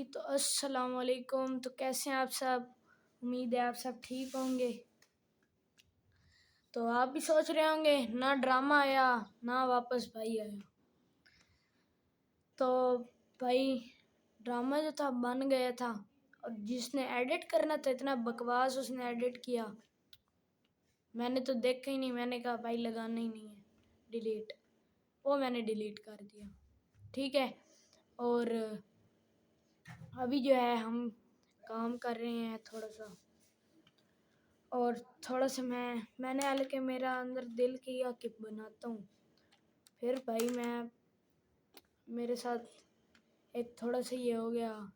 तो अस्सलाम वालेकुम। तो कैसे हैं आप सब? उम्मीद है आप सब ठीक होंगे। तो आप भी सोच रहे होंगे ना ड्रामा आया ना वापस भाई आया। तो भाई ड्रामा जो था बन गया था, और जिसने एडिट करना था इतना बकवास उसने एडिट किया। मैंने तो देखा ही नहीं, मैंने कहा भाई लगाना ही नहीं है, डिलीट। वो मैंने डिलीट कर दिया, ठीक है। और अभी जो है हम काम कर रहे हैं थोड़ा सा, और थोड़ा सा मैंने हालांकि मेरा अंदर दिल किया कि बनाता हूँ। फिर भाई मेरे साथ एक थोड़ा सा ये हो गया।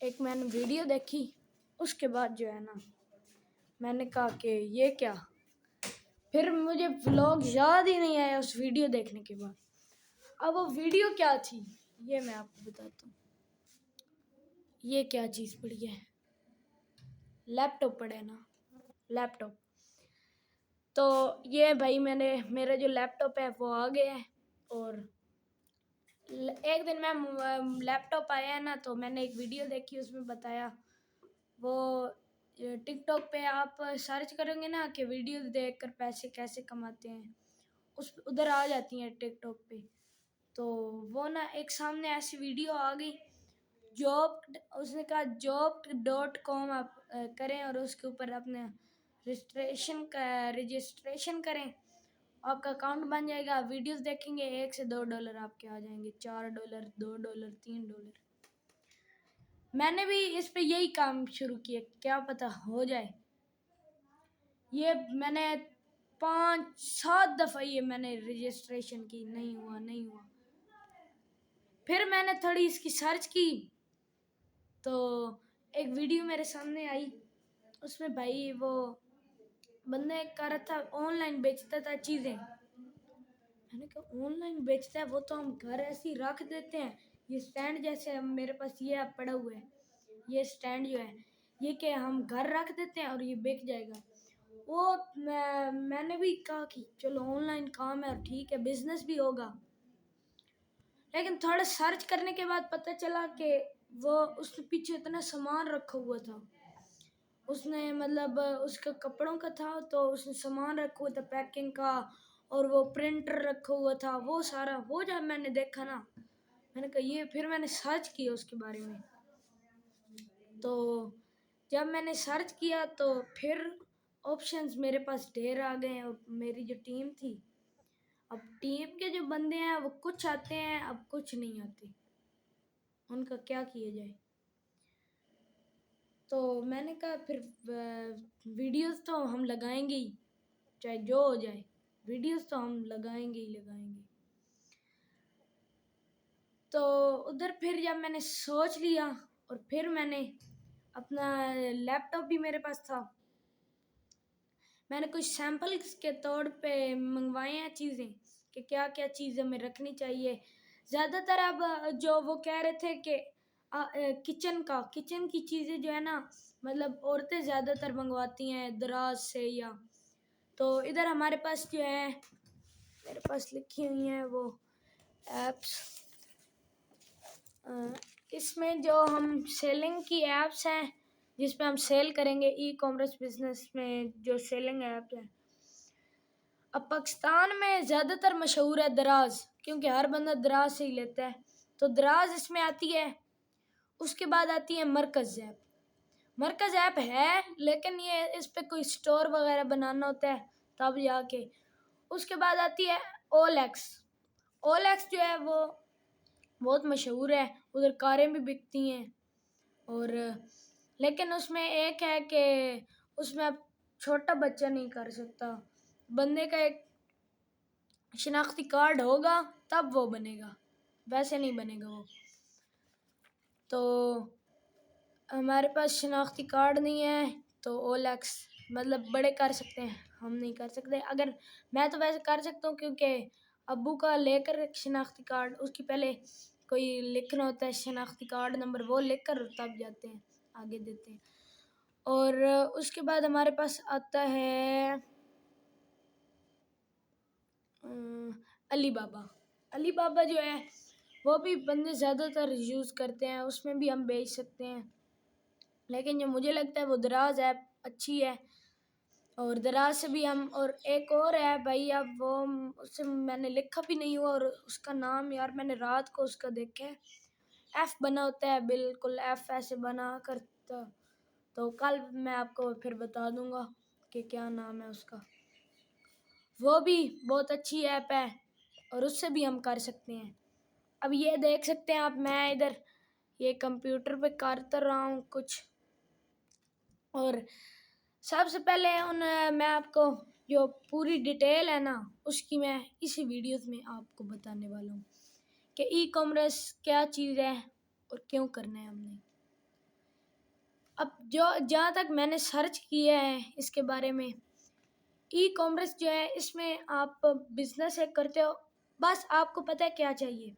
एक मैंने वीडियो देखी, उसके बाद जो है ना मैंने कहा कि ये क्या। फिर मुझे व्लॉग याद ही नहीं आया उस वीडियो देखने के बाद। अब वो वीडियो क्या थी ये मैं आपको बताता हूँ। ये क्या चीज़ पड़ी है? लैपटॉप पड़ा है ना, लैपटॉप। तो ये भाई मेरा जो लैपटॉप है वो आ गया है। और एक दिन मैं लैपटॉप आया है ना, तो मैंने एक वीडियो देखी, उसमें बताया वो टिकटॉक पे आप सर्च करेंगे ना कि वीडियोस देखकर पैसे कैसे कमाते हैं, उस उधर आ जाती हैं टिकटॉक पे। तो वो ना एक सामने ऐसी वीडियो आ गई, जॉब, उसने कहा job.com आप करें और उसके ऊपर अपने रजिस्ट्रेशन करें, आपका अकाउंट बन जाएगा। वीडियोस देखेंगे, $1 से $2 आपके आ जाएंगे, $4, $2, $3। मैंने भी इस पे यही काम शुरू किया, क्या पता हो जाए। ये मैंने 5-7 दफ़ा ये मैंने रजिस्ट्रेशन की, नहीं हुआ नहीं हुआ। फिर मैंने थोड़ी इसकी सर्च की, तो एक वीडियो मेरे सामने आई। उसमें भाई वो बंदा कर रहा था, ऑनलाइन बेचता था चीज़ें। मैंने कहा ऑनलाइन बेचता है, वो तो हम घर ऐसे ही रख देते हैं। ये स्टैंड जैसे मेरे पास ये पड़ा हुआ है, ये स्टैंड जो है ये कि हम घर रख देते हैं और ये बिक जाएगा। वो मैंने भी कहा कि चलो ऑनलाइन काम है और ठीक है, बिजनेस भी होगा। लेकिन थोड़ा सर्च करने के बाद पता चला कि वो उसके पीछे इतना सामान रखा हुआ था। उसने मतलब उसका कपड़ों का था, तो उसने सामान रखा हुआ था पैकिंग का, और वो प्रिंटर रखा हुआ था, वो सारा। वो जब मैंने देखा ना, मैंने कहा ये, फिर मैंने सर्च किया उसके बारे में। तो जब मैंने सर्च किया तो फिर ऑप्शंस मेरे पास ढेर आ गए। और मेरी जो टीम थी, अब टीम के जो बंदे हैं वो कुछ आते हैं, अब कुछ नहीं आते, उनका क्या किया जाए। तो मैंने कहा फिर वीडियोस तो हम लगाएंगे ही, चाहे जो हो जाए, वीडियोस तो हम लगाएंगे ही लगाएंगे। तो उधर फिर जब मैंने सोच लिया, और फिर मैंने अपना लैपटॉप भी मेरे पास था, मैंने कुछ सैम्पल्स के तौर पे मंगवाए हैं चीज़ें कि क्या क्या चीज़ हमें रखनी चाहिए। ज़्यादातर अब जो वो कह रहे थे कि किचन की चीज़ें जो है ना, मतलब औरतें ज़्यादातर मंगवाती हैं दराज से। या तो इधर हमारे पास जो है, मेरे पास लिखी हुई हैं वो एप्स। इसमें जो हम सेलिंग की एप्स हैं, जिसमें हम सेल करेंगे, ई कॉमर्स बिजनेस में जो सेलिंग ऐप है। अब पाकिस्तान में ज़्यादातर मशहूर है दराज, क्योंकि हर बंदा दराज से ही लेता है। तो दराज इसमें आती है। उसके बाद आती है मरकज़ ऐप। मरकज़ ऐप है, लेकिन ये इस पे कोई स्टोर वगैरह बनाना होता है तब जाके। उसके बाद आती है OLX। OLX जो है वो बहुत मशहूर है, उधर कारें भी बिकती हैं। और लेकिन उसमें एक है कि उसमें अब छोटा बच्चा नहीं कर सकता, बंदे का एक शिनाख्ती कार्ड होगा तब वो बनेगा, वैसे नहीं बनेगा वो। तो हमारे पास शिनाख्ती कार्ड नहीं है, तो OLX मतलब बड़े कर सकते हैं, हम नहीं कर सकते। अगर मैं तो वैसे कर सकता हूँ, क्योंकि अब्बू का लेकर शिनाख्ती कार्ड, उसकी पहले कोई लिखना होता है शिनाख्ती कार्ड नंबर, वो लिख कर तब जाते हैं आगे देते हैं। और उसके बाद हमारे पास आता है अली बाबा। अली बाबा जो है वो भी बंदे ज़्यादातर यूज़ करते हैं, उसमें भी हम बेच सकते हैं। लेकिन जो मुझे लगता है वो दराज ऐप अच्छी है, और दराज से भी हम, और एक और है भाई, अब वो उससे मैंने लिखा भी नहीं हुआ, और उसका नाम यार मैंने रात को उसका देखा है, एफ बना होता है, बिल्कुल एफ ऐसे बना कर। तो कल मैं आपको फिर बता दूंगा कि क्या नाम है उसका। वो भी बहुत अच्छी ऐप है, और उससे भी हम कर सकते हैं। अब ये देख सकते हैं आप, मैं इधर ये कंप्यूटर पे करता रहा हूँ कुछ, और सबसे पहले मैं आपको जो पूरी डिटेल है ना उसकी मैं इसी वीडियोस में आपको बताने वाला हूँ कि ई कॉमर्स क्या चीज़ है और क्यों करना है हमने। अब जो जहाँ तक मैंने सर्च किया है इसके बारे में, ई कॉमर्स जो है इसमें आप बिजनेस है करते हो, बस आपको पता है क्या चाहिए।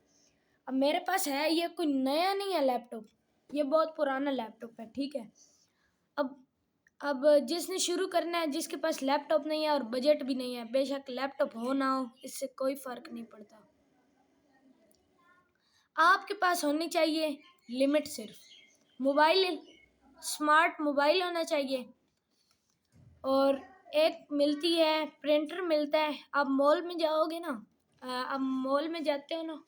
अब मेरे पास है, ये कोई नया नहीं है लैपटॉप, ये बहुत पुराना लैपटॉप है, ठीक है। अब जिसने शुरू करना है, जिसके पास लैपटॉप नहीं है और बजट भी नहीं है, बेशक लैपटॉप हो ना हो इससे कोई फ़र्क नहीं पड़ता, आपके पास होनी चाहिए लिमिट सिर्फ मोबाइल, स्मार्ट मोबाइल होना चाहिए, और एक मिलती है प्रिंटर मिलता है। आप मॉल में जाओगे ना, आप मॉल में जाते हो ना,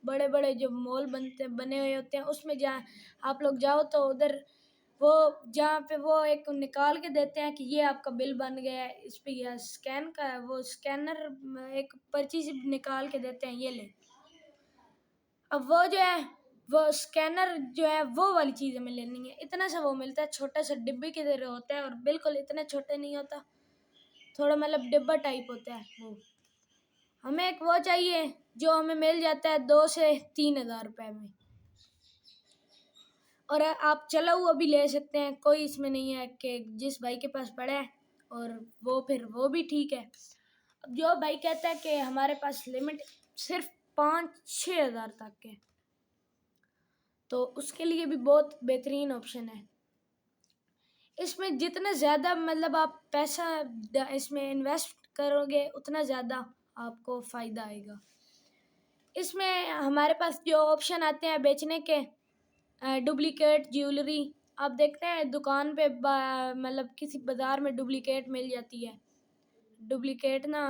बड़े बड़े जो मॉल बने हुए होते हैं उसमें आप लोग जाओ तो उधर वो जहाँ पे वो एक निकाल के देते हैं कि ये आपका बिल बन गया है, इस पे यह स्कैन का है, वो स्कैनर एक पर्ची से निकाल के देते हैं, ये ले। अब वो जो है, वो स्कैनर जो है वो वाली चीज़ हमें लेनी है। इतना सा वो मिलता है, छोटा सा डिब्बे की तरह होता है, और बिल्कुल इतने छोटे नहीं होता, थोड़ा मतलब डिब्बा टाइप होता है वो। हमें एक वो चाहिए जो हमें मिल जाता है 2 से 3 हज़ार रुपये में, और आप चला हुआ भी ले सकते हैं, कोई इसमें नहीं है कि जिस भाई के पास पड़ा है और वो फिर वो भी ठीक है। अब जो भाई कहता है कि हमारे पास लिमिट सिर्फ 5-6 हज़ार तक है, तो उसके लिए भी बहुत बेहतरीन ऑप्शन है। इसमें जितना ज़्यादा मतलब आप पैसा इसमें इन्वेस्ट करोगे उतना ज़्यादा आपको फ़ायदा आएगा। इसमें हमारे पास जो ऑप्शन आते हैं बेचने के, डुप्लीकेट ज्वेलरी, आप देखते हैं दुकान पे मतलब किसी बाज़ार में डुप्लीकेट मिल जाती है, डुप्लीकेट ना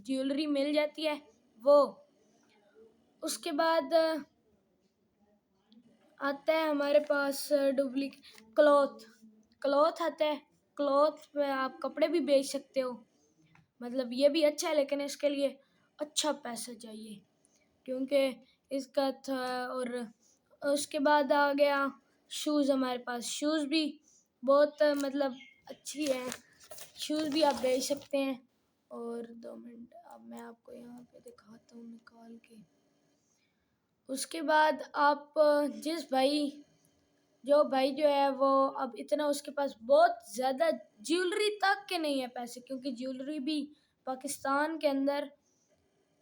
ज्वेलरी मिल जाती है वो। उसके बाद आता है हमारे पास डुप्लीकेट क्लॉथ आता है, क्लॉथ में आप कपड़े भी बेच सकते हो, मतलब ये भी अच्छा है, लेकिन इसके लिए अच्छा पैसा चाहिए क्योंकि इसका था। और उसके बाद आ गया शूज़, हमारे पास शूज़ भी बहुत मतलब अच्छी है, शूज़ भी आप बेच सकते हैं। और 2 मिनट, अब मैं आपको यहाँ पे दिखाता हूँ निकाल के। उसके बाद आप जो भाई जो है वो अब इतना उसके पास बहुत ज़्यादा ज्वेलरी तक के नहीं है पैसे, क्योंकि ज्वेलरी भी पाकिस्तान के अंदर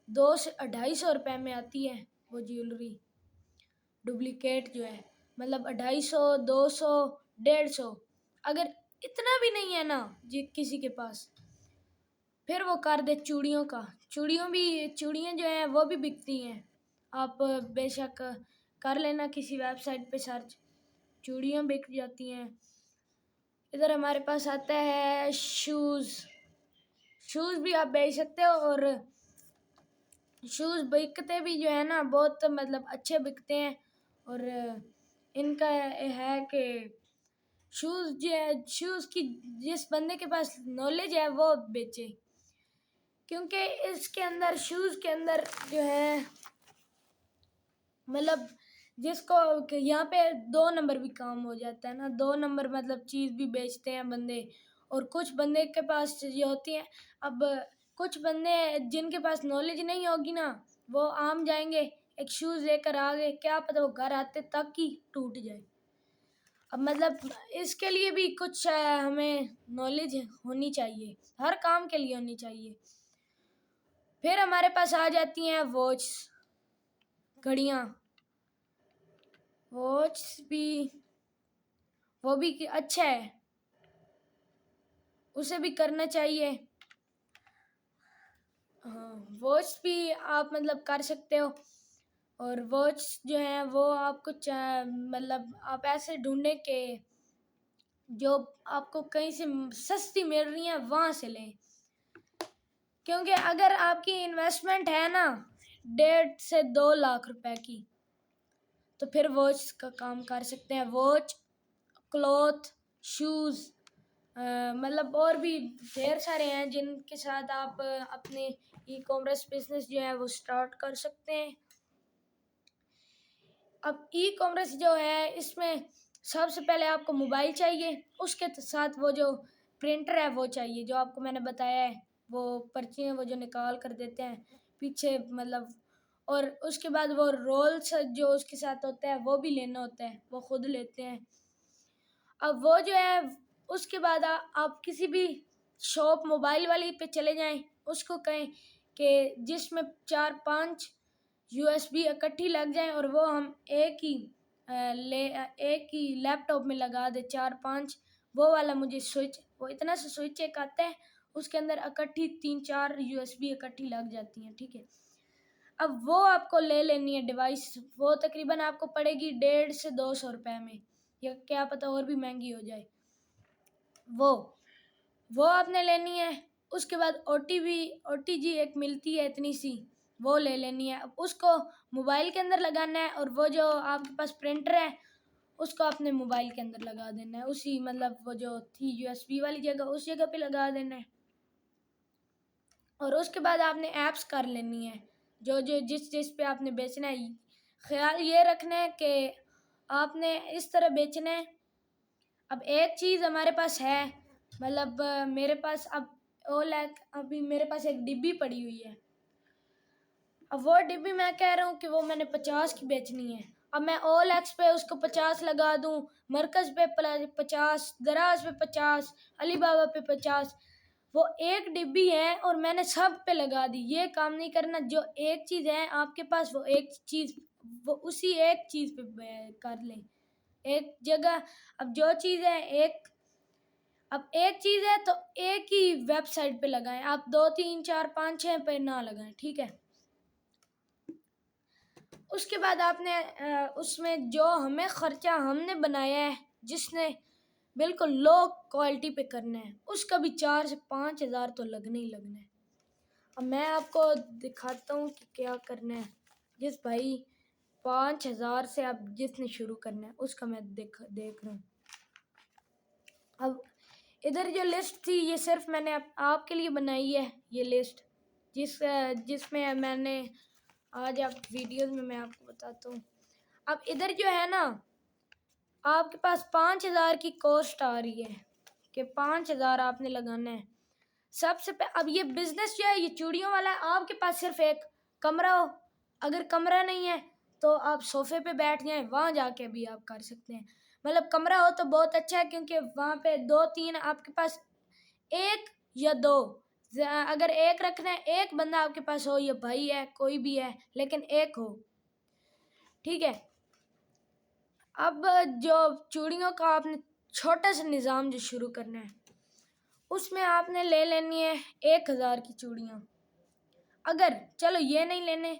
200 से 250 रुपये में आती है वो ज्वेलरी, डुप्लीकेट जो है, मतलब 250, 200, 150। अगर इतना भी नहीं है ना जी किसी के पास, फिर वो कर दे चूड़ियों का, चूड़ियाँ जो हैं वो भी बिकती हैं, आप बेशक कर लेना किसी वेबसाइट पे सर्च, चूड़ियाँ बिक जाती हैं। इधर हमारे पास आता है शूज़ भी आप बेच सकते हो, और शूज़ बिकते भी जो है ना बहुत मतलब अच्छे बिकते हैं। और इनका है कि शूज़ की जिस बंदे के पास नॉलेज है वो बेचे, क्योंकि इसके अंदर शूज़ के अंदर जो है मतलब जिसको यहाँ पे 2 नंबर भी काम हो जाता है ना, 2 नंबर मतलब चीज़ भी बेचते हैं बंदे। और कुछ बंदे के पास ये होती है, अब कुछ बंदे जिनके पास नॉलेज नहीं होगी ना, वो आम जाएंगे एक शूज़ लेकर आ गए, क्या पता वो घर आते तक ही टूट जाए। अब मतलब इसके लिए भी कुछ हमें नॉलेज होनी चाहिए, हर काम के लिए होनी चाहिए। फिर हमारे पास आ जाती हैं वॉच, घड़ियाँ, वॉच भी वो भी अच्छा है, उसे भी करना चाहिए। हाँ, वॉच भी आप मतलब कर सकते हो। और वॉच जो है वो आपको मतलब आप ऐसे ढूंढें कि जो आपको कहीं से सस्ती मिल रही है वहाँ से लें, क्योंकि अगर आपकी इन्वेस्टमेंट है ना 1.5 से 2 लाख रुपए की, तो फिर वॉच का काम कर सकते हैं। वॉच, क्लॉथ, शूज़, मतलब और भी ढेर सारे हैं जिनके साथ आप अपने ई कॉमर्स बिजनेस जो है वो स्टार्ट कर सकते हैं। अब ई कॉमर्स जो है इसमें सबसे पहले आपको मोबाइल चाहिए, उसके साथ वो जो प्रिंटर है वो चाहिए, जो आपको मैंने बताया है वो पर्चियाँ वो जो निकाल कर देते हैं पीछे मतलब, और उसके बाद वो रोल्स जो उसके साथ होता है वो भी लेना होता है, वो खुद लेते हैं। अब वो जो है उसके बाद आप किसी भी शॉप मोबाइल वाली पे चले जाएं, उसको कहें कि जिसमें 4-5 यूएसबी इकट्ठी लग जाएं और वो हम एक ही लैपटॉप में लगा दे 4-5, वो वाला मुझे स्विच, वो इतना सा स्विच एक आता है उसके अंदर इकट्ठी 3-4 यूएसबी इकट्ठी लग जाती हैं, ठीक है। अब वो आपको ले लेनी है डिवाइस, वो तकरीबन आपको पड़ेगी 150 से 200 रुपए में, या क्या पता और भी महंगी हो जाए। वो आपने लेनी है। उसके बाद ओटीजी एक मिलती है इतनी सी, वो ले लेनी है। अब उसको मोबाइल के अंदर लगाना है और वो जो आपके पास प्रिंटर है उसको अपने मोबाइल के अंदर लगा देना है, उसी मतलब वो जो थी यूएसबी वाली जगह उस जगह पे लगा देना है। और उसके बाद आपने ऐप्स कर लेनी है जो जो जिस पे आपने बेचना है। ख्याल ये रखना है कि आपने इस तरह बेचना है। अब एक चीज़ हमारे पास है, मतलब मेरे पास अब अभी मेरे पास एक डिब्बी पड़ी हुई है। अब वो डिब्बी मैं कह रहा हूँ कि वो मैंने 50 की बेचनी है। अब मैं OLX पे उसको 50 लगा दूँ, मरकज़ पे 50, दराज पे 50, अलीबाबा पे 50, वो एक डिब्बी है और मैंने सब पे लगा दी। ये काम नहीं करना। जो एक चीज़ है आपके पास वो एक चीज़ वो उसी एक चीज़ पे कर लें, एक जगह। अब जो चीज़ है अब एक चीज़ है तो एक ही वेबसाइट पे लगाएं, आप 2, 3, 4, 5, 6 पे ना लगाएं, ठीक है। उसके बाद आपने उसमें जो हमें ख़र्चा हमने बनाया है जिसने बिल्कुल लो क्वालिटी पे करना है, उसका भी 4 से 5 हज़ार तो लगना ही लगना है। अब मैं आपको दिखाता हूँ कि क्या करना है। जिस भाई 5 हज़ार से आप जिसने शुरू करना है उसका मैं देख रहा हूँ। अब इधर जो लिस्ट थी ये सिर्फ मैंने आपके लिए बनाई है, ये लिस्ट जिसमें मैंने आज आप वीडियोस में मैं आपको बताता हूँ। अब इधर जो है ना आपके पास 5 हज़ार की कॉस्ट आ रही है कि 5 हज़ार आपने लगाना है। सबसे अब ये बिजनेस जो है ये चूड़ियों वाला है। आपके पास सिर्फ एक कमरा हो, अगर कमरा नहीं है तो आप सोफे पे बैठ जाएं, वहाँ जाके भी आप कर सकते हैं। मतलब कमरा हो तो बहुत अच्छा है क्योंकि वहाँ पे 2-3 आपके पास, एक या दो, अगर एक रखना है एक बंदा आपके पास हो, या भाई है कोई भी है लेकिन एक हो, ठीक है। अब जो चूड़ियों का आपने छोटा सा निज़ाम जो शुरू करना है उसमें आपने ले लेनी है 1 हज़ार की चूड़ियाँ। अगर चलो ये नहीं लेने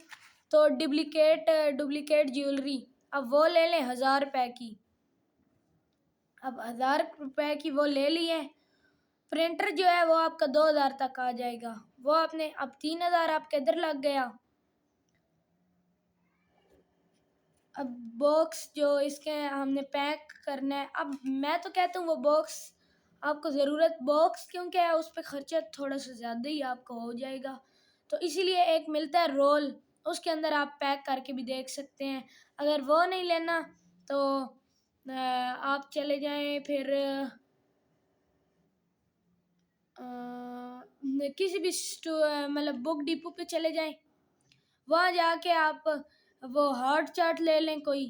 तो डुप्लीकेट ज्वेलरी अब वो ले लें 1,000 रुपए की। अब 1,000 रुपए की वो ले ली है। प्रिंटर जो है वो आपका 2,000 तक आ जाएगा, वो आपने अब 3,000 आपके इधर लग गया। अब बॉक्स जो इसके हमने पैक करना है, अब मैं तो कहता हूँ वो बॉक्स आपको ज़रूरत बॉक्स क्योंकि है उस पर ख़र्चा थोड़ा सा ज़्यादा ही आपको हो जाएगा, तो इसीलिए एक मिलता है रोल, उसके अंदर आप पैक करके भी देख सकते हैं। अगर वो नहीं लेना तो आप चले जाएं फिर किसी भी मतलब बुक डिपो पे चले जाएं, वहाँ जाके आप वो हार्ड चार्ट ले लें कोई,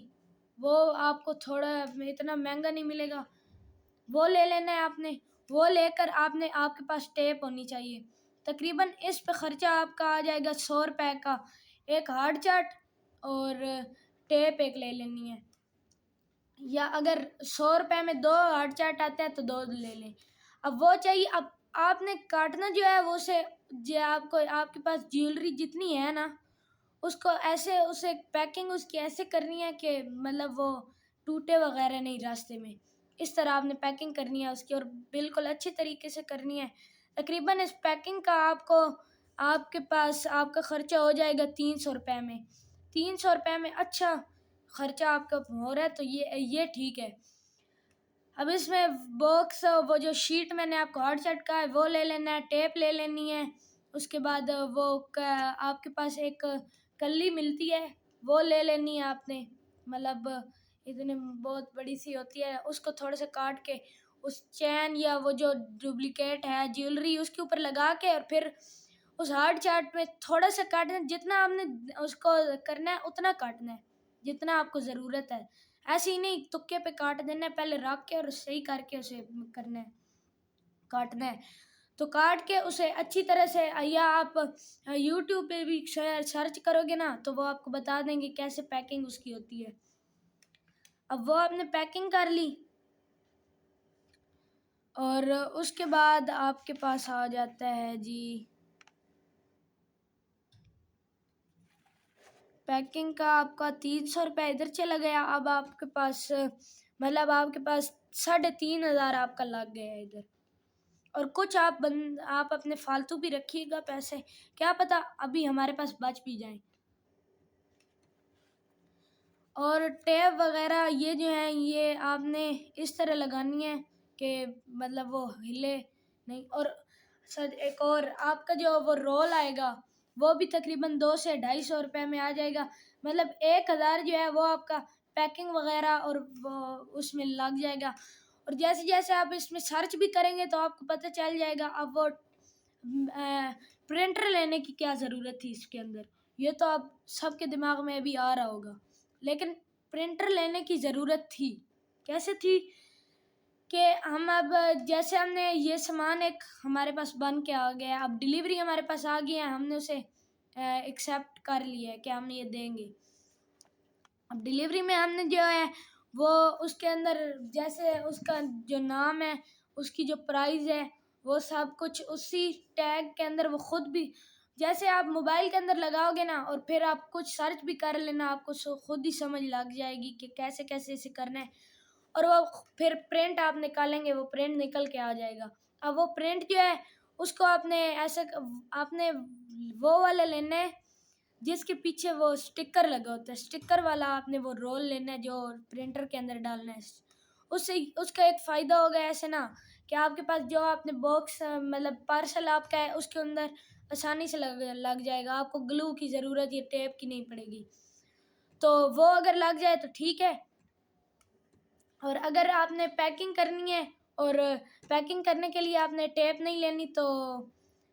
वो आपको थोड़ा इतना महंगा नहीं मिलेगा, वो ले लेना है आपने। वो लेकर आपने आपके पास टेप होनी चाहिए। तकरीबन इस पे ख़र्चा आपका आ जाएगा 100 रुपए का, एक हार्ड चार्ट और टेप एक ले लेनी है। या अगर 100 रुपए में 2 हार्ड चार्ट आते हैं तो 2 ले लें। अब वो चाहिए। अब आपने काटना जो है वो से जो आपको आपके पास ज्वेलरी जितनी है ना उसको ऐसे उसे पैकिंग उसकी ऐसे करनी है कि मतलब वो टूटे वगैरह नहीं रास्ते में। इस तरह आपने पैकिंग करनी है उसकी और बिल्कुल अच्छी तरीके से करनी है। तकरीबन इस पैकिंग का आपको आपके पास आपका ख़र्चा हो जाएगा 300 रुपये में। 300 रुपये में अच्छा ख़र्चा आपका हो रहा है तो ये ठीक है। अब इसमें बॉक्स वो जो शीट मैंने आपको हॉट सेट का है वो ले लेना है, टेप ले लेनी है। उसके बाद वो आपके पास एक कल्ली मिलती है वो ले लेनी है आपने, मतलब इतनी बहुत बड़ी सी होती है। उसको थोड़े से काट के उस चैन या वो जो डुप्लीकेट है ज्वेलरी उसके ऊपर लगा के और फिर उस हार्ड चार्ट में थोड़ा सा काटना है। जितना आपने उसको करना है उतना काटना है जितना आपको ज़रूरत है। ऐसे ही नहीं तुक्के पे काट देना है, पहले रख के और सही करके उसे करना है, काटना है। तो काट के उसे अच्छी तरह से, या आप यूट्यूब पे भी सर्च करोगे ना तो वो आपको बता देंगे कैसे पैकिंग उसकी होती है। अब वो आपने पैकिंग कर ली और उसके बाद आपके पास आ जाता है जी पैकिंग का आपका 300 रुपये इधर चला गया। अब आपके पास मतलब आपके पास 3,500 आपका लग गया इधर। और कुछ आप अपने फालतू भी रखिएगा पैसे, क्या पता अभी हमारे पास बच भी जाएं। और टेप वगैरह ये जो है ये आपने इस तरह लगानी है कि मतलब वो हिले नहीं। और सर एक और आपका जो वो रोल आएगा वो भी तकरीबन 200 से 250 रुपये में आ जाएगा। मतलब 1,000 जो है वो आपका पैकिंग वगैरह और वो उसमें लग जाएगा। और जैसे जैसे आप इसमें सर्च भी करेंगे तो आपको पता चल जाएगा। अब वो प्रिंटर लेने की क्या ज़रूरत थी इसके अंदर, ये तो अब सबके दिमाग में भी आ रहा होगा। लेकिन प्रिंटर लेने की ज़रूरत थी, कैसे थी कि हम अब जैसे हमने ये सामान एक हमारे पास बन के आ गया, अब डिलीवरी हमारे पास आ गई है, हमने उसे एक्सेप्ट कर लिया है कि हम ये देंगे। अब डिलीवरी में हमने जो है वो उसके अंदर जैसे उसका जो नाम है उसकी जो प्राइस है वो सब कुछ उसी टैग के अंदर वो खुद भी, जैसे आप मोबाइल के अंदर लगाओगे ना और फिर आप कुछ सर्च भी कर लेना आपको खुद ही समझ लग जाएगी कि कैसे कैसे इसे करना है। और वो फिर प्रिंट आप निकालेंगे वो प्रिंट निकल के आ जाएगा। अब वो प्रिंट जो है उसको आपने ऐसे आपने वो वाला लेना है जिसके पीछे वो स्टिकर लगा होता है, स्टिकर वाला आपने वो रोल लेना है जो प्रिंटर के अंदर डालना है। उससे उसका एक फ़ायदा होगा ऐसे ना कि आपके पास जो आपने बॉक्स मतलब पार्सल आपका है उसके अंदर आसानी से लग जाएगा, आपको ग्लू की ज़रूरत या टेप की नहीं पड़ेगी। तो वो अगर लग जाए तो ठीक है। और अगर आपने पैकिंग करनी है और पैकिंग करने के लिए आपने टेप नहीं लेनी तो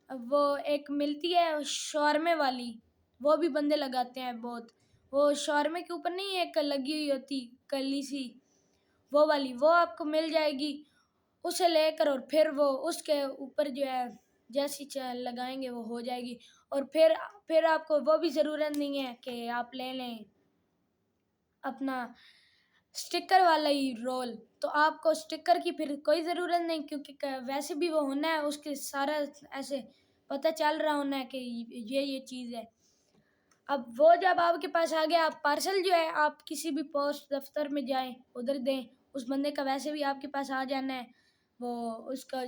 वो एक मिलती है शॉर्मे वाली, वो भी बंदे लगाते हैं बहुत। वो शॉर्मे के ऊपर नहीं एक लगी हुई होती कली सी, वो वाली वो आपको मिल जाएगी। उसे लेकर और फिर वो उसके ऊपर जो है जैसी लगाएंगे वो हो जाएगी। और फिर आपको वो भी ज़रूरत नहीं है कि आप ले लें अपना स्टिकर वाला ही रोल, तो आपको स्टिकर की फिर कोई ज़रूरत नहीं क्योंकि वैसे भी वो होना है उसके सारा ऐसे पता चल रहा होना है कि ये चीज़ है। अब वो जब आपके पास आ गया, आप पार्सल जो है आप किसी भी पोस्ट दफ्तर में जाएं उधर दें, उस बंदे का वैसे भी आपके पास आ जाना है, वो उसका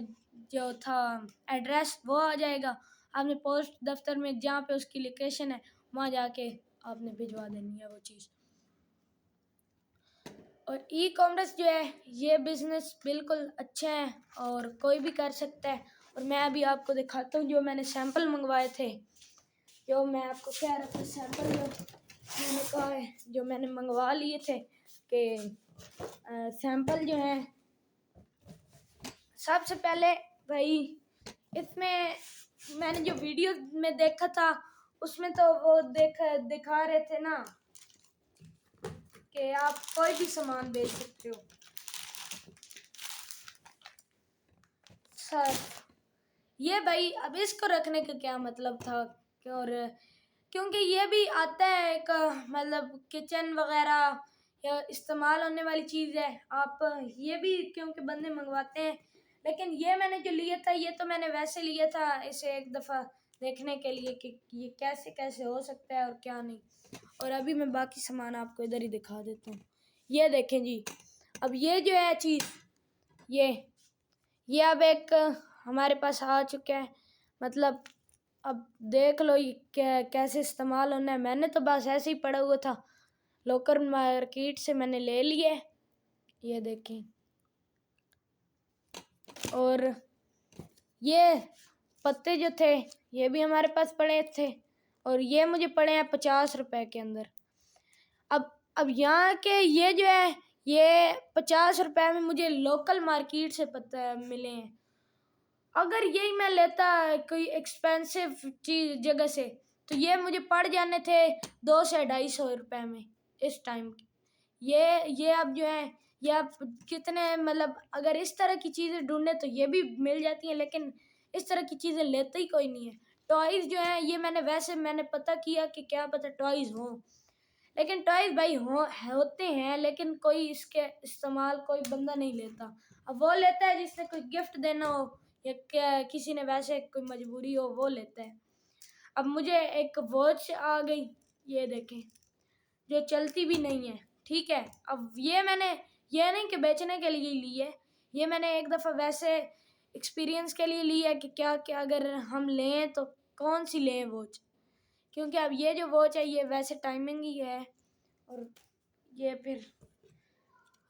जो था एड्रेस वो आ जाएगा। आपने पोस्ट दफ्तर में जहाँ पे उसकी लोकेशन है वहाँ जाके आपने भिजवा देनी है वो चीज़। और ई कॉमर्स जो है ये बिज़नेस बिल्कुल अच्छा है और कोई भी कर सकता है। और मैं अभी आपको दिखाता हूँ जो मैंने सैंपल मंगवाए थे, जो मैं आपको कह रहा था सैंपल जो मैंने कहा है जो मैंने मंगवा लिए थे कि सैंपल जो है सबसे पहले भाई इसमें मैंने जो वीडियो में देखा था उसमें तो वो दिखा रहे थे ना कि आप कोई भी सामान बेच सकते हो सर। ये भाई अब इसको रखने का क्या मतलब था और क्योंकि ये भी आता है एक मतलब किचन वगैरह या इस्तेमाल होने वाली चीज़ है, आप ये भी क्योंकि बंदे मंगवाते हैं। लेकिन ये मैंने जो लिया था ये तो मैंने वैसे लिया था इसे एक दफ़ा देखने के लिए कि ये कैसे कैसे हो सकता है और क्या नहीं। और अभी मैं बाकी सामान आपको इधर ही दिखा देता हूँ। ये देखें जी, अब ये जो है चीज़, ये अब एक हमारे पास आ चुका है। मतलब अब देख लो ये कैसे इस्तेमाल होना है। मैंने तो बस ऐसे ही पड़ा हुआ था, लोकल मार्केट से मैंने ले लिए, ये देखें। और ये पत्ते जो थे ये भी हमारे पास पड़े थे, और ये मुझे पड़े हैं 50 रुपए के अंदर। अब यहाँ के ये जो है ये 50 रुपए में मुझे लोकल मार्केट से पत्ते मिले हैं। अगर यही मैं लेता कोई एक्सपेंसिव चीज जगह से तो ये मुझे पड़ जाने थे 200-250 रुपए में इस टाइम के। ये अब जो है ये अब कितने, मतलब अगर इस तरह की चीज़ें ढूंढे तो ये भी मिल जाती हैं, लेकिन इस तरह की चीज़ें लेते ही कोई नहीं है। टॉयज़ जो है ये मैंने पता किया कि क्या पता टॉयज़ हों, लेकिन टॉयज़ भाई होते हैं, लेकिन कोई इसके इस्तेमाल कोई बंदा नहीं लेता। अब वो लेता है जिसने कोई गिफ्ट देना हो या किसी ने वैसे कोई मजबूरी हो, वो लेता है। अब मुझे एक वॉच आ गई, ये देखें, जो चलती भी नहीं है, ठीक है। अब ये नहीं कि बेचने के लिए ली है, ये मैंने एक दफ़ा वैसे एक्सपीरियंस के लिए ली है कि क्या क्या अगर हम लें तो कौन सी लें वॉच, क्योंकि अब ये जो वॉच है ये वैसे टाइमिंग ही है। और ये फिर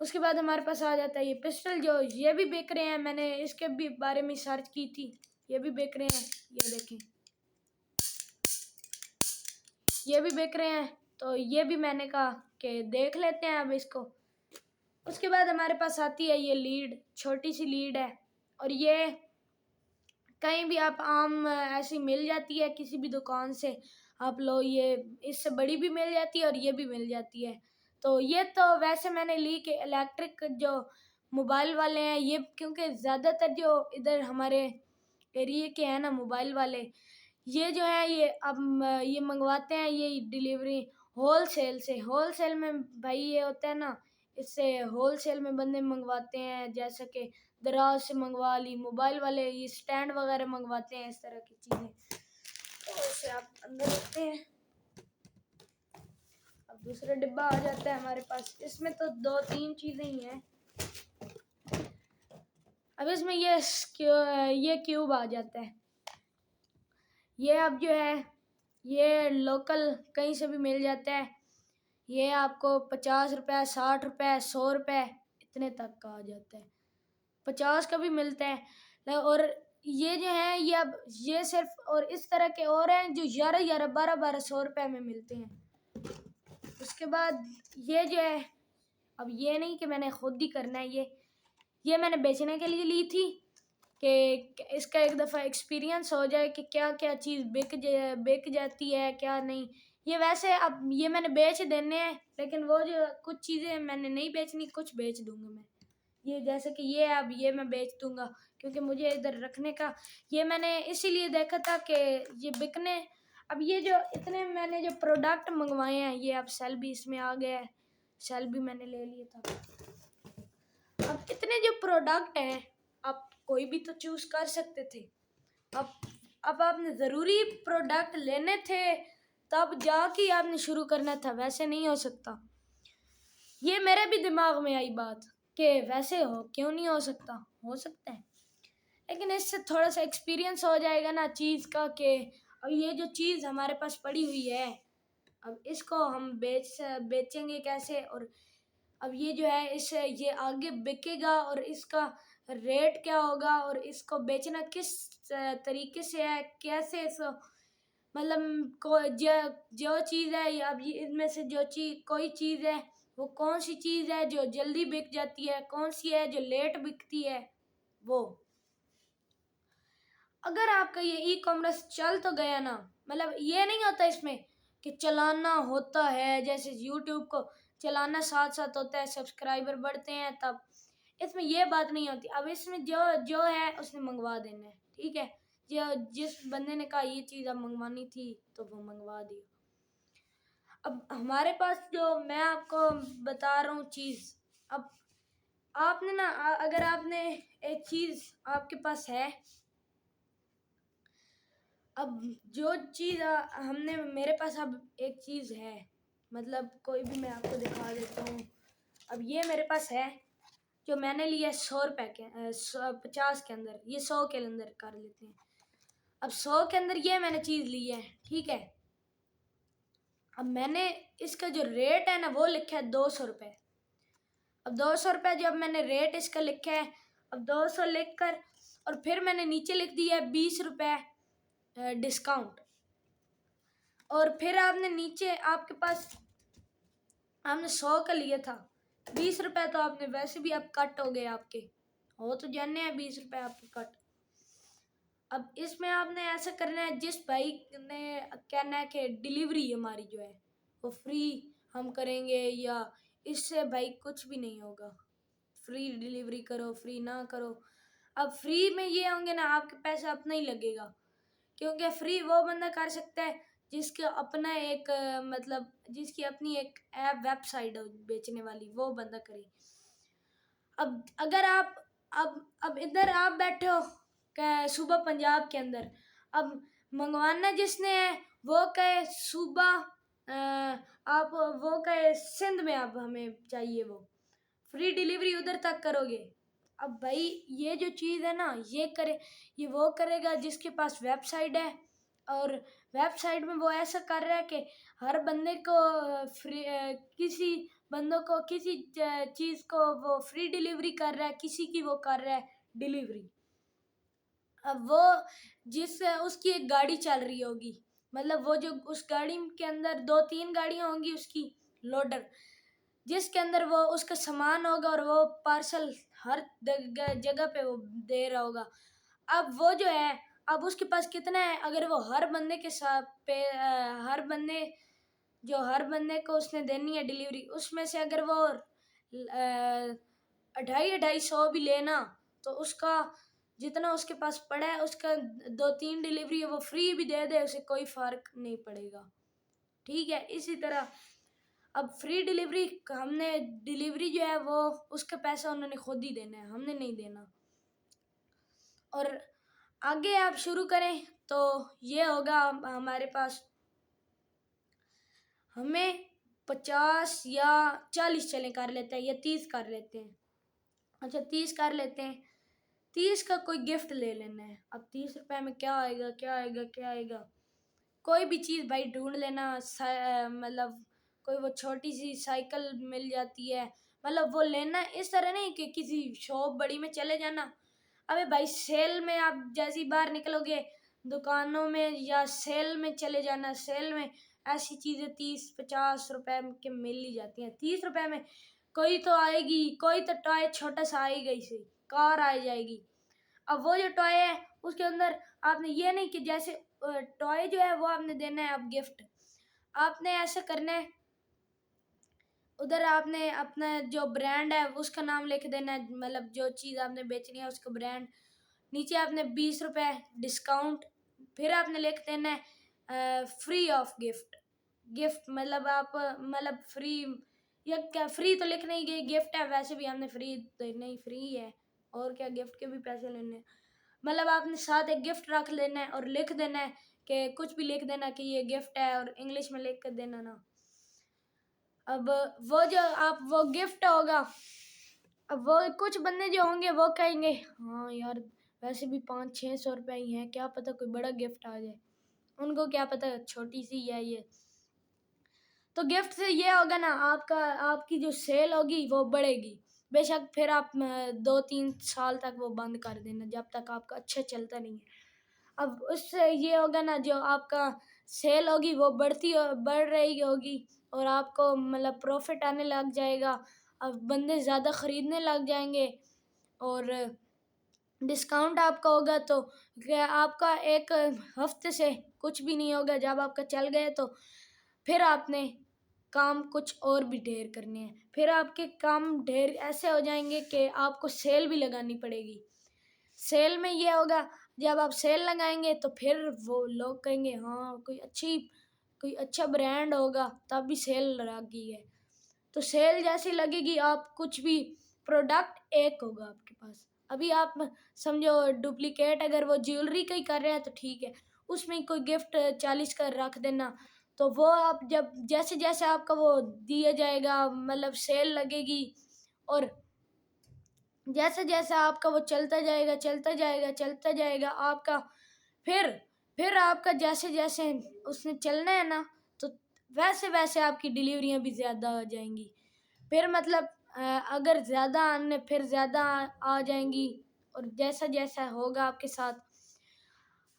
उसके बाद हमारे पास आ जाता है ये पिस्टल, जो ये भी बिक रहे हैं। मैंने इसके भी बारे में सर्च की थी, ये भी बिक रहे हैं, ये देखें, ये भी बिक रहे हैं। तो ये भी मैंने कहा कि देख लेते हैं अब इसको। उसके बाद हमारे पास आती है ये लीड, छोटी सी लीड है, और ये कहीं भी आप आम ऐसी मिल जाती है किसी भी दुकान से आप लो, ये इससे बड़ी भी मिल जाती है और ये भी मिल जाती है। तो ये तो वैसे मैंने ली कि इलेक्ट्रिक जो मोबाइल वाले हैं ये, क्योंकि ज़्यादातर जो इधर हमारे एरिया के हैं ना मोबाइल वाले, ये जो है ये अब ये मंगवाते हैं ये डिलीवरी होलसेल से। होलसेल में भाई ये होता है ना, इससे होलसेल में बंदे मंगवाते हैं, जैसे कि दराज से मंगवा ली, मोबाइल वाले ये स्टैंड वगैरह मंगवाते हैं, इस तरह की चीज़ें। तो उसे आप अंदर रखते हैं। अब दूसरा डिब्बा आ जाता है हमारे पास, इसमें तो 2-3 चीज़ें ही हैं। अब इसमें ये क्यूब आ जाता है। ये अब जो है ये लोकल कहीं से भी मिल जाता है। ये आपको 50 रुपये, 60 रुपये, 100 रुपये इतने तक का आ जाता है। 50 का भी मिलता है। और ये जो है ये अब ये सिर्फ, और इस तरह के और हैं जो 11-11, 12-12, 100 रुपये में मिलते हैं। उसके बाद ये जो है, अब ये नहीं कि मैंने खुद ही करना है, ये मैंने बेचने के लिए ली थी कि इसका एक दफ़ा एक्सपीरियंस हो जाए कि क्या क्या चीज़ बिक जाती है क्या नहीं। ये वैसे अब ये मैंने बेच देने हैं, लेकिन वो जो कुछ चीज़ें मैंने नहीं बेचनी, कुछ बेच दूंगा मैं। ये जैसे कि ये अब ये मैं बेच दूंगा, क्योंकि मुझे इधर रखने का, ये मैंने इसीलिए देखा था कि ये बिकने। अब ये जो इतने मैंने जो प्रोडक्ट मंगवाए हैं, ये अब सेल भी इसमें आ गया है, सेल भी मैंने ले लिया था। अब इतने जो प्रोडक्ट हैं, आप कोई भी तो चूज कर सकते थे। अब आपने ज़रूरी प्रोडक्ट लेने थे तब जाके आपने शुरू करना था, वैसे नहीं हो सकता। ये मेरे भी दिमाग में आई बात कि वैसे क्यों नहीं हो सकता, हो सकता है, लेकिन इससे थोड़ा सा एक्सपीरियंस हो जाएगा ना चीज़ का कि अब ये जो चीज़ हमारे पास पड़ी हुई है, अब इसको हम बेचेंगे कैसे, और अब ये जो है इससे ये आगे बिकेगा और इसका रेट क्या होगा, और इसको बेचना किस तरीके से है, कैसे इसको, मतलब जो चीज़ है, अब ये इनमें से जो चीज़ कोई चीज़ है वो कौन सी चीज़ है जो जल्दी बिक जाती है, कौन सी है जो लेट बिकती है। वो अगर आपका ये ई कॉमर्स चल तो गया ना, मतलब ये नहीं होता इसमें कि चलाना होता है, जैसे यूट्यूब को चलाना साथ साथ होता है, सब्सक्राइबर बढ़ते हैं तब, इसमें ये बात नहीं होती। अब इसमें जो जो है उसने मंगवा देना है, ठीक है। जो जिस बंदे ने कहा ये चीज़ अब मंगवानी थी तो वो मंगवा दी। अब हमारे पास जो मैं आपको बता रहा हूँ चीज़, अब आपने ना अगर आपने एक चीज़ आपके पास है, अब जो चीज़ हमने मेरे पास अब एक चीज़ है, मतलब कोई भी मैं आपको दिखा देता हूँ। अब ये मेरे पास है जो मैंने लिया 100 रुपये के 50 के अंदर, ये 100 के अंदर कर लेते हैं। अब 100 के अंदर ये मैंने चीज़ ली है, ठीक है। अब मैंने इसका जो रेट है ना वो लिखा है 200 रुपये। अब 200 रुपये जब मैंने रेट इसका लिखा है, अब 200 लिख कर और फिर मैंने नीचे लिख दिया है 20 रुपये डिस्काउंट। और फिर आपने नीचे आपके पास आपने 100 का लिया था, 20 रुपये तो आपने वैसे भी आप कट हो गए आपके, हो तो जाने हैं 20 रुपये आपके कट। अब इसमें आपने ऐसा करना है, जिस भाई ने कहना है कि डिलीवरी हमारी जो है वो फ्री हम करेंगे या इससे भाई कुछ भी नहीं होगा, फ्री डिलीवरी करो फ्री ना करो। अब फ्री में ये होंगे ना, आपके पैसा अपना ही लगेगा, क्योंकि फ्री वो बंदा कर सकता है जिसका अपना एक मतलब जिसकी अपनी एक ऐप वेबसाइट हो बेचने वाली, वो बंदा करे। अब अगर आप अब इधर आप बैठे हो सुबह पंजाब के अंदर, अब मंगवाना जिसने है वो कहे सुबह आप वो कहे सिंध में, आप हमें चाहिए वो फ्री डिलीवरी उधर तक करोगे। अब भाई ये जो चीज़ है ना, ये वो करेगा जिसके पास वेबसाइट है, और वेबसाइट में वो ऐसा कर रहा है कि हर बंदे को फ्री किसी बंदों को किसी चीज़ को वो फ्री डिलीवरी कर रहा है, किसी की वो कर रहा है डिलीवरी। अब वो उसकी एक गाड़ी चल रही होगी, मतलब वो जो उस गाड़ी के अंदर 2-3 गाड़ियाँ होंगी उसकी लोडर, जिसके अंदर वो उसका सामान होगा और वो पार्सल हर जगह पे वो दे रहा होगा। अब वो जो है, अब उसके पास कितना है, अगर वो हर बंदे के साथ हर बंदे को उसने देनी है डिलीवरी, उसमें से अगर वो 250-250 भी लेना, तो उसका जितना उसके पास पड़ा है उसका 2-3 डिलीवरी है वो फ्री भी दे दे, उसे कोई फर्क नहीं पड़ेगा, ठीक है। इसी तरह अब फ्री डिलीवरी हमने डिलीवरी जो है वो उसका पैसा उन्होंने खुद ही देना है, हमने नहीं देना। और आगे आप शुरू करें तो ये होगा हमारे पास, हमें 50 या 40 चले कर लेते हैं या 30 कर लेते हैं। अच्छा 30 कर लेते हैं, 30 का कोई गिफ्ट ले लेना है। अब 30 रुपये में क्या आएगा क्या आएगा क्या आएगा, कोई भी चीज़ भाई ढूंढ लेना, मतलब कोई वो छोटी सी साइकिल मिल जाती है, मतलब वो लेना इस तरह नहीं कि किसी शॉप बड़ी में चले जाना। अबे भाई सेल में आप जैसे ही बाहर निकलोगे दुकानों में या सेल में चले जाना, सेल में ऐसी चीज़ें 30-50 रुपये के मिल ही जाती हैं। 30 रुपये में कोई तो आएगी, कोई तो टॉय छोटा सा आएगा ही सही, कार आ जाएगी। अब वो जो टॉय है उसके अंदर आपने ये नहीं कि जैसे टॉय जो है वो आपने देना है, अब गिफ्ट आपने ऐसा करना है, उधर आपने अपना जो ब्रांड है उसका नाम लिख देना है, मतलब जो चीज़ आपने बेचनी है उसका ब्रांड, नीचे आपने 20 रुपये डिस्काउंट, फिर आपने लिख देना है फ्री ऑफ गिफ्ट। गिफ्ट मतलब आप मतलब फ्री, या क्या फ्री तो लिख नहीं गई, गिफ्ट है, वैसे भी हमने फ्री तो नहीं, फ्री है और क्या, गिफ्ट के भी पैसे लेने हैं। मतलब आपने साथ एक गिफ्ट रख लेना है और लिख देना है कि कुछ भी लिख देना कि ये गिफ्ट है, और इंग्लिश में लिख कर देना ना। अब वो जो आप वो गिफ्ट होगा, अब वो कुछ बंदे जो होंगे वो कहेंगे हाँ यार वैसे भी 500-600 रुपये ही हैं, क्या पता कोई बड़ा गिफ्ट आ जाए, उनको क्या पता छोटी सी है ये। तो गिफ्ट से ये होगा ना, आपकी जो सेल होगी वो बढ़ेगी बेशक, फिर आप 2-3 साल तक वो बंद कर देना जब तक आपका अच्छा चलता नहीं है। अब उससे ये होगा ना, जो आपका सेल होगी वो बढ़ रही होगी और आपको मतलब प्रॉफिट आने लग जाएगा, अब बंदे ज़्यादा ख़रीदने लग जाएंगे और डिस्काउंट आपका होगा, तो आपका एक हफ्ते से कुछ भी नहीं होगा, जब आपका चल गए तो फिर आपने काम कुछ और भी ढेर करने हैं, फिर आपके काम ढेर ऐसे हो जाएंगे कि आपको सेल भी लगानी पड़ेगी। सेल में ये होगा, जब आप सेल लगाएंगे तो फिर वो लोग कहेंगे हाँ कोई अच्छा ब्रांड होगा तब भी सेल लगी है, तो सेल जैसी लगेगी आप कुछ भी प्रोडक्ट एक होगा आपके पास। अभी आप समझो डुप्लीकेट अगर वो ज्वेलरी का ही कर रहे हैं तो ठीक है, उसमें कोई गिफ्ट 40 का रख देना। तो वो आप जब जैसे जैसे आपका वो दिया जाएगा, मतलब सेल लगेगी, और जैसे जैसे आपका वो चलता जाएगा चलता जाएगा चलता जाएगा आपका, फिर फिर आपका जैसे जैसे उसने चलना है ना, तो वैसे वैसे आपकी डिलीवरियां भी ज़्यादा आ जाएंगी। फिर मतलब अगर ज़्यादा आने फिर ज़्यादा आ जाएंगी, और जैसा जैसा होगा आपके साथ।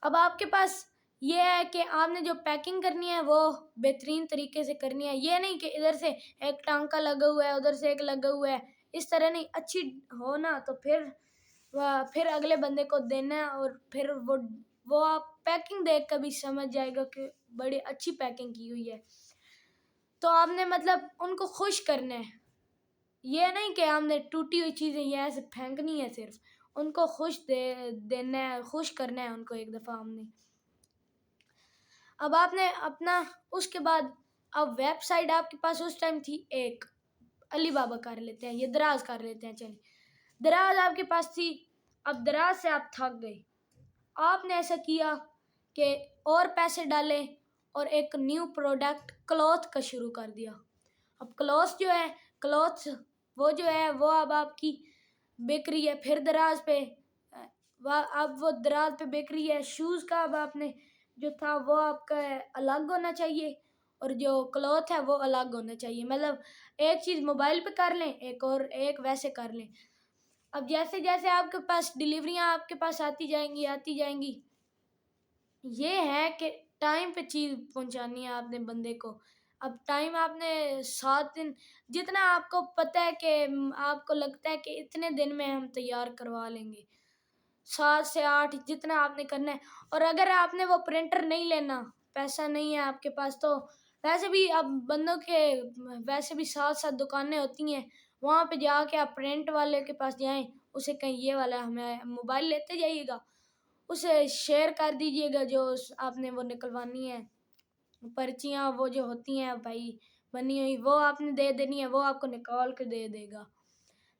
अब आपके पास ये है कि आपने जो पैकिंग करनी है वो बेहतरीन तरीके से करनी है। ये नहीं कि इधर से एक टांका लगा हुआ है उधर से एक लगा हुआ है, इस तरह नहीं। अच्छी हो ना तो फिर अगले बंदे को देना है, और फिर वो आप पैकिंग देख कर भी समझ जाएगा कि बड़ी अच्छी पैकिंग की हुई है। तो आपने मतलब उनको खुश करना है, ये नहीं कि हमने टूटी हुई चीज़ें ये ऐसे फेंकनी है, सिर्फ उनको खुश देना है, खुश करना है उनको एक दफ़ा हमने। अब आपने अपना उसके बाद अब वेबसाइट आपके पास उस टाइम थी एक, अली बाबा कर लेते हैं, ये दराज कर लेते हैं, चलिए दराज आपके पास थी। अब दराज से आप थक गए, आपने ऐसा किया कि और पैसे डाले और एक न्यू प्रोडक्ट क्लॉथ का शुरू कर दिया। अब क्लॉथ वो जो है वो अब आपकी बिक रही है, फिर दराज पे अब वो दराज पे बिक रही है। शूज़ का अब आपने जो था वो आपका अलग होना चाहिए, और जो क्लॉथ है वो अलग होना चाहिए। मतलब एक चीज़ मोबाइल पे कर लें, एक और एक वैसे कर लें। अब जैसे जैसे आपके पास डिलीवरियां आपके पास आती जाएंगी, ये है कि टाइम पे चीज़ पहुंचानी है आपने बंदे को। अब टाइम आपने 7 दिन, जितना आपको पता है कि आपको लगता है कि इतने दिन में हम तैयार करवा लेंगे, 7 से 8 जितना आपने करना है। और अगर आपने वो प्रिंटर नहीं लेना, पैसा नहीं है आपके पास, तो वैसे भी अब बंदों के वैसे भी 7 7 दुकानें होती हैं, वहाँ पे जाके आप प्रिंट वाले के पास जाएं, उसे कहीं ये वाला हमें मोबाइल लेते जाइएगा, उसे शेयर कर दीजिएगा जो आपने वो निकलवानी है पर्चियाँ, वो जो होती हैं भाई बनी हुई, वो आपने दे देनी है, वो आपको निकाल के दे देगा।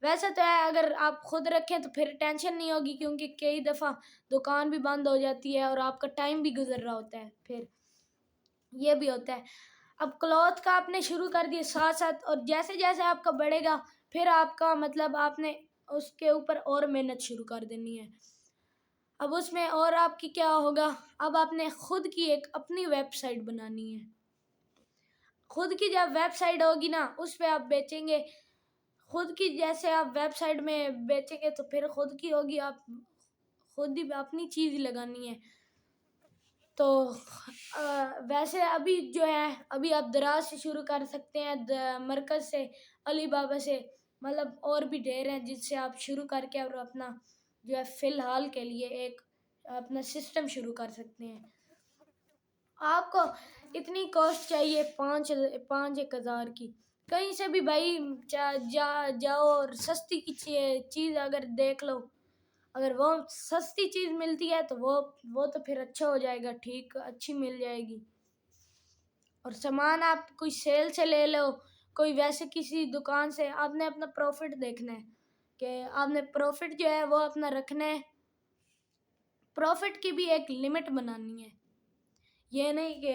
वैसे तो है अगर आप खुद रखें तो फिर टेंशन नहीं होगी, क्योंकि कई दफ़ा दुकान भी बंद हो जाती है और आपका टाइम भी गुजर रहा होता है, फिर ये भी होता है। अब क्लॉथ का आपने शुरू कर दिया साथ साथ, और जैसे जैसे आपका बढ़ेगा फिर आपका मतलब आपने उसके ऊपर और मेहनत शुरू कर देनी है। अब उसमें और आपकी क्या होगा, अब आपने खुद की एक अपनी वेबसाइट बनानी है। खुद की जब वेबसाइट होगी ना उस पर आप बेचेंगे, खुद की जैसे आप वेबसाइट में बेचेंगे तो फिर खुद की होगी, आप खुद ही अपनी चीज़ लगानी है। तो वैसे अभी जो है अभी आप दराज से शुरू कर सकते हैं, मरकज़ से, अली बाबा से, मतलब और भी ढेर हैं जिससे आप शुरू करके और अपना जो है फ़िलहाल के लिए एक अपना सिस्टम शुरू कर सकते हैं। आपको इतनी कॉस्ट चाहिए 5-1 हज़ार की, कहीं से भी भाई जाओ और सस्ती की चीज़ अगर देख लो, अगर वो सस्ती चीज़ मिलती है तो वो तो फिर अच्छा हो जाएगा, ठीक अच्छी मिल जाएगी। और सामान आप कोई सेल से ले लो, कोई वैसे किसी दुकान से, आपने अपना प्रॉफिट देखना है कि आपने प्रॉफिट जो है वो अपना रखना है। प्रॉफिट की भी एक लिमिट बनानी है, ये नहीं कि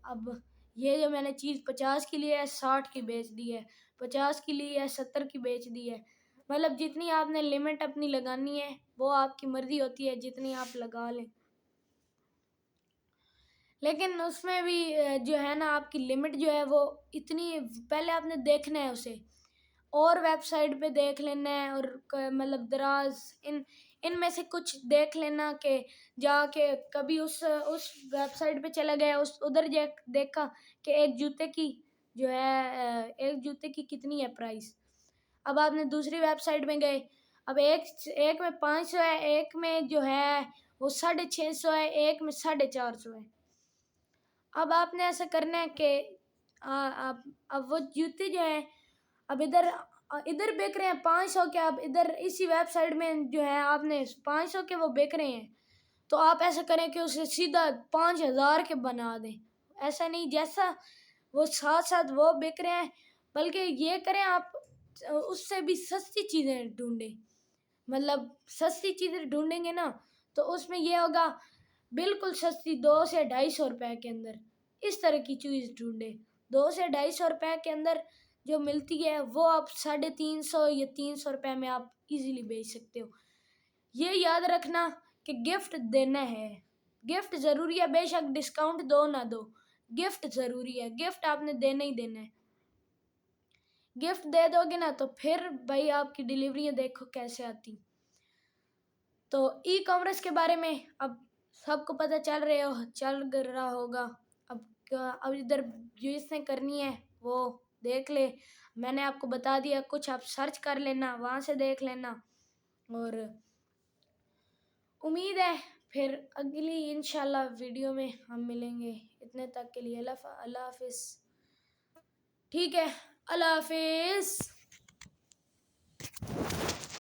अब ये जो मैंने चीज़ 50 की ली है 60 की बेच दी है, 50 की ली है 70 की बेच दी है। मतलब जितनी आपने लिमिट अपनी लगानी है वो आपकी मर्ज़ी होती है, जितनी आप लगा लें। लेकिन उसमें भी जो है ना आपकी लिमिट जो है वो इतनी, पहले आपने देखना है उसे, और वेबसाइट पे देख लेना है, और मतलब दराज इनमें से कुछ देख लेना कि जाके कभी उस वेबसाइट पे चला गया, उस उधर देखा कि एक जूते की जो है एक जूते की कितनी है प्राइस। अब आपने दूसरी वेबसाइट में गए, अब एक में 500 है, एक में जो है वो 650 है, एक में 450 है। अब आपने ऐसा करना है कि अब वो जूते जो है अब इधर बेच रहे हैं 500 के, अब इधर इसी वेबसाइट में जो है आपने 500 के वो बेच रहे हैं, तो आप ऐसा करें कि उसे सीधा 5,000 के बना दें। ऐसा नहीं जैसा वो साथ साथ वो बेच रहे हैं, बल्कि ये करें आप उससे भी सस्ती चीज़ें ढूंढें। मतलब सस्ती चीज़ें ढूंढेंगे ना तो उसमें ये होगा, बिल्कुल सस्ती 200 से 250 रुपए के अंदर इस तरह की चीज़ ढूंढे। 200 से 250 रुपए के अंदर जो मिलती है वो आप 350 या 300 रुपए में आप इजीली बेच सकते हो। ये याद रखना कि गिफ्ट देना है, गिफ्ट ज़रूरी है, बेशक डिस्काउंट दो ना दो, गिफ्ट ज़रूरी है, गिफ्ट आपने देना ही देना है। गिफ्ट दे दोगे ना तो फिर भाई आपकी डिलीवरियाँ देखो कैसे आती। तो ई कॉमर्स के बारे में अब सबको पता चल रहा होगा। अब इधर जिसने करनी है वो देख ले, मैंने आपको बता दिया, कुछ आप सर्च कर लेना, वहाँ से देख लेना। और उम्मीद है फिर अगली इंशाल्लाह वीडियो में हम मिलेंगे। इतने तक के लिए अल्लाह हाफिज़। ठीक है, अल्लाह हाफिज़।